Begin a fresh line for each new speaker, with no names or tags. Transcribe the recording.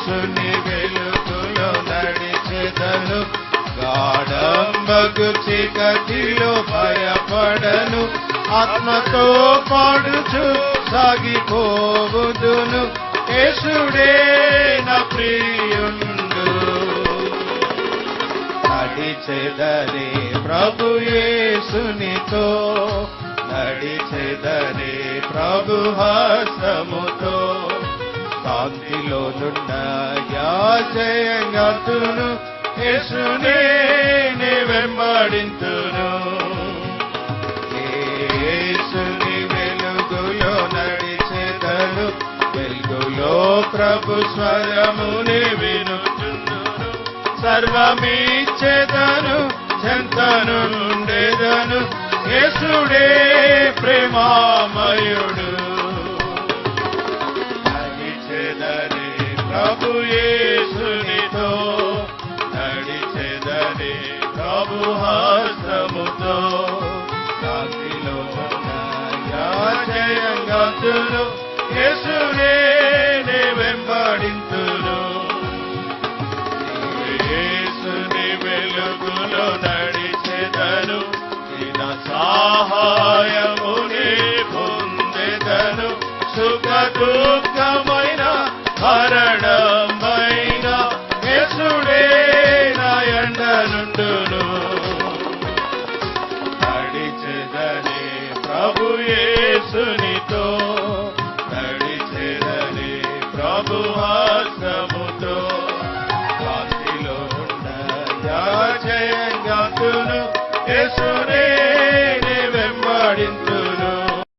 యేసుని వెలుగులో నడిచెదను, గాఢంబగు చీకటిలో భయపడను, ఆత్మతో పాడుచు సాగిపోవుదును, యేసుడే నా ప్రియుండు. నడిచెదనే ప్రభు యేసునితో, నడిచెదనే ప్రభు హస్తముతో, కాంతిలోనున్న జయంగాతును, యేసునే నే వెంబడింతును. యేసుని వెలుగులో నడిచెదను, వెలుగులో ప్రభు స్వరముని వినుచుందును, సర్వమిచ్చెదను చెంతనుండెదను, యేసుడే ప్రేమామయుడు. నడిచెదనే ప్రభు యేసునితో, నడిచెదనే ప్రభు హస్తముతో, కాంతిలో జయంగాతును, యేసునే నే వెంబడింతును. యేసుని వెలుగులో నడిచెదను, నా సహాయమునే పొందెదను, సుఖ